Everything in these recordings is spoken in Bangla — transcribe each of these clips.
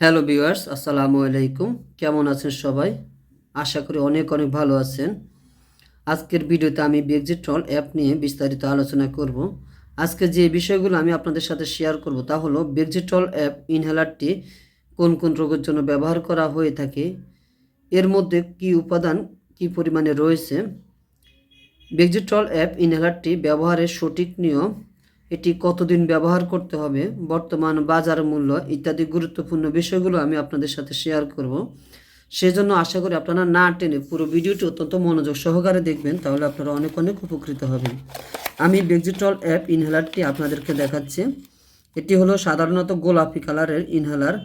হ্যালো ভিউয়ার্স, আসসালামু আলাইকুম। কেমন আছেন সবাই? আশা করি অনেক অনেক ভালো আছেন। আজকের ভিডিওতে আমি বেক্সিট্রল অ্যাপ নিয়ে বিস্তারিত আলোচনা করব। আজকে যে বিষয়গুলো আমি আপনাদের সাথে শেয়ার করব তা হলো বেক্সিট্রল অ্যাপ ইনহেলারটি কোন কোন রোগের জন্য ব্যবহার করা হয়ে থাকে, এর মধ্যে কি উপাদান কি পরিমাণে রয়েছে, বেক্সিট্রল অ্যাপ ইনহেলারটি ব্যবহারের সঠিক নিয়ম, এটি কতদিন ব্যবহার করতে হবে, বর্তমান বাজার মূল্য ইত্যাদি গুরুত্বপূর্ণ বিষয়গুলো আমি আপনাদের সাথে শেয়ার করব। সেজন্য আশা করি আপনারা না টেনে পুরো ভিডিওটি অত্যন্ত মনোযোগ সহকারে দেখবেন, তাহলে আপনারা অনেক অনেক উপকৃত হবেন। আমি বেক্সিট্রল অ্যাপ ইনহেলারটি আপনাদেরকে দেখাচ্ছি। এটি হলো সাধারণত গোলাপি কালারের ইনহেলার।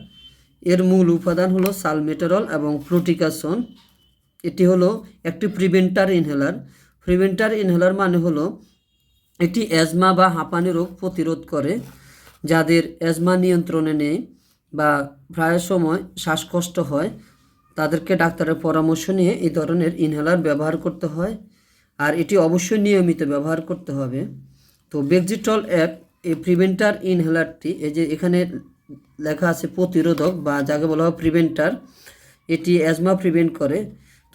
এর মূল উপাদান হলো সালমেটেরল এবং ফ্লুটিকাসন। এটি হলো একটি প্রিভেন্টার ইনহেলার। প্রিভেন্টার ইনহেলার মানে হলো এটি অ্যাজমা বা হাঁপানি রোগ প্রতিরোধ করে। যাদের অ্যাজমা নিয়ন্ত্রণে নেই বা প্রায় সময় শ্বাসকষ্ট হয়, তাদেরকে ডাক্তারের পরামর্শ নিয়ে এই ধরনের ইনহেলার ব্যবহার করতে হয়। আর এটি অবশ্যই নিয়মিত ব্যবহার করতে হবে। তো বেক্সিট্রল অ্যাপ এই প্রিভেন্টার ইনহেলারটি, এই যে এখানে লেখা আছে প্রতিরোধক বা যাকে বলা হয় প্রিভেন্টার, এটি অ্যাজমা প্রিভেন্ট করে।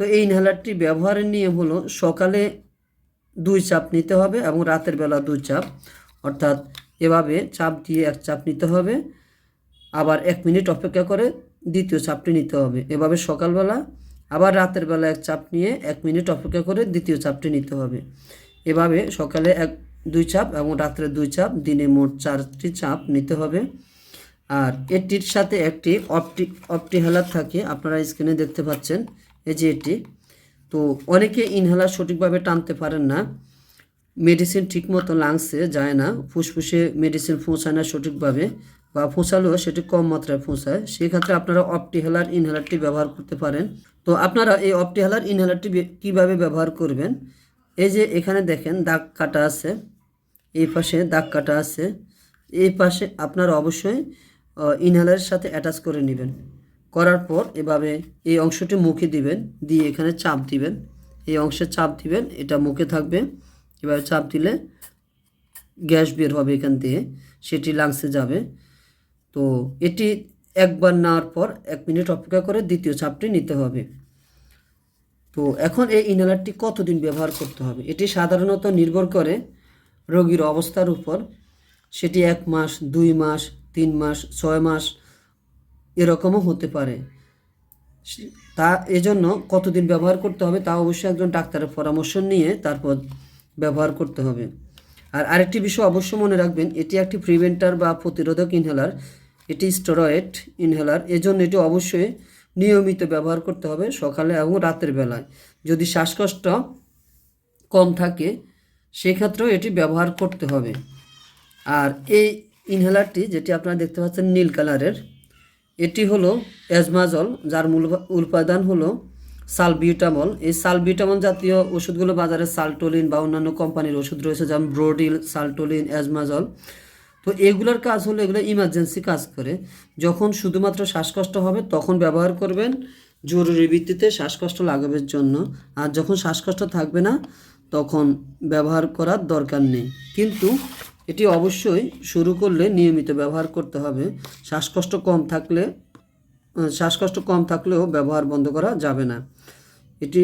তো এই ইনহেলারটি ব্যবহারের নিয়ম হলো সকালে 2 চাপ নিতে হবে এবং রাতের বেলা 2 চাপ, অর্থাৎ এভাবে চাপ দিয়ে 1 চাপ নিতে হবে, আবার 1 মিনিট অপেক্ষা করে দ্বিতীয় চাপটি নিতে হবে। এভাবে সকালবেলা আবার রাতের বেলা 1 চাপ নিয়ে 1 মিনিট অপেক্ষা করে দ্বিতীয় চাপটি নিতে হবে। এভাবে সকালে 2 চাপ এবং রাত্রে 2 চাপ, দিনে মোট 4টি চাপ নিতে হবে। আর এটির সাথে একটি অপটিহেলার থাকে, আপনারা স্ক্রিনে দেখতে পাচ্ছেন, এই যে এটি। তো অনেকে ইনহেলার সঠিকভাবে টানতে পারেন না, মেডিসিন ঠিকমতো লাংসে যায় না, ফুসফুসে মেডিসিন পৌঁছায় না সঠিকভাবে, বা পৌঁছালেও সেটি কম মাত্রায় পৌঁছায়। সেক্ষেত্রে আপনারা অপটিহেলার ইনহেলারটি ব্যবহার করতে পারেন। তো আপনারা এই অপটিহেলার ইনহেলারটি কীভাবে ব্যবহার করবেন, এই যে এখানে দেখেন দাগ কাটা আছে, এই পাশে দাগ কাটা আছে, এই পাশে আপনারা অবশ্যই ইনহেলারের সাথে অ্যাটাচ করে নেবেন। করার পর এভাবে এই অংশটি মুখে দিবেন, দিয়ে এখানে চাপ দিবেন, এই অংশে চাপ দিবেন, এটা মুখে থাকবে। এভাবে চাপ দিলে গ্যাস বের হবে এখান থেকে, সেটি লাংসে যাবে। তো এটি একবার নেওয়ার পর 1 মিনিট অপেক্ষা করে দ্বিতীয় চাপটি নিতে হবে। তো এখন এই ইনহেলারটি কতদিন ব্যবহার করতে হবে, এটি সাধারণত নির্ভর করে রোগীর অবস্থার উপর। সেটি 1 মাস, 2 মাস, 3 মাস, 6 মাস এরকমও হতে পারে। তা এজন্য কতদিন ব্যবহার করতে হবে তা অবশ্যই একজন ডাক্তারের পরামর্শ নিয়ে তারপর ব্যবহার করতে হবে। আর আরেকটি বিষয় অবশ্যই মনে রাখবেন, এটি একটি প্রিভেন্টার বা প্রতিরোধক ইনহেলার, এটি স্টেরয়েড ইনহেলার। এজন্য এটি অবশ্যই নিয়মিত ব্যবহার করতে হবে সকালে এবং রাতের বেলায়। যদি শ্বাসকষ্ট কম থাকে সেক্ষেত্রেও এটি ব্যবহার করতে হবে। আর এই ইনহেলারটি যেটি আপনারা দেখতে পাচ্ছেন নীল কালারের, এটি হলো অ্যাজমাজল, যার মূল উপাদান হলো সালবিউটামল। এই সালবিউটামল জাতীয় ওষুধগুলো বাজারে সালটোলিন বা অন্যান্য কোম্পানির ওষুধ রয়েছে, যেমন ব্রোডিল, সালটোলিন, অ্যাজমাজল। তো এগুলোর কাজ হলো, এগুলো ইমার্জেন্সি কাজ করে। যখন শুধুমাত্র শ্বাসকষ্ট হবে তখন ব্যবহার করবেন, জরুরি ভিত্তিতে শ্বাসকষ্ট লাগাবের জন্য। আর যখন শ্বাসকষ্ট থাকবে না তখন ব্যবহার করার দরকার নেই। কিন্তু এটি অবশ্যই শুরু করলে নিয়মিত ব্যবহার করতে হবে। শ্বাসকষ্ট কম থাকলেও ব্যবহার বন্ধ করা যাবে না। এটি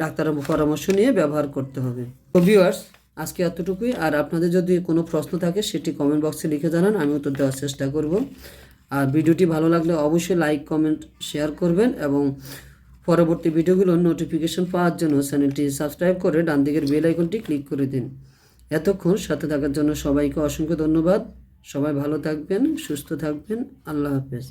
ডাক্তারের পরামর্শ নিয়ে ব্যবহার করতে হবে। তো ভিউয়ার্স, আজকে এতটুকুই। আর আপনাদের যদি কোনো প্রশ্ন থাকে সেটি কমেন্ট বক্সে লিখে জানান, আমি উত্তর দেওয়ার চেষ্টা করব। আর ভিডিওটি ভালো লাগলে অবশ্যই লাইক, কমেন্ট, শেয়ার করবেন এবং পরবর্তী ভিডিওগুলোর নোটিফিকেশন পাওয়ার জন্য চ্যানেলটি সাবস্ক্রাইব করে ডান দিকের বেল আইকনটি ক্লিক করে দিন। এতক্ষণ সাথে থাকার জন্য সবাইকে অসংখ্য ধন্যবাদ। সবাই ভালো থাকবেন, সুস্থ থাকবেন। আল্লাহ হাফেজ।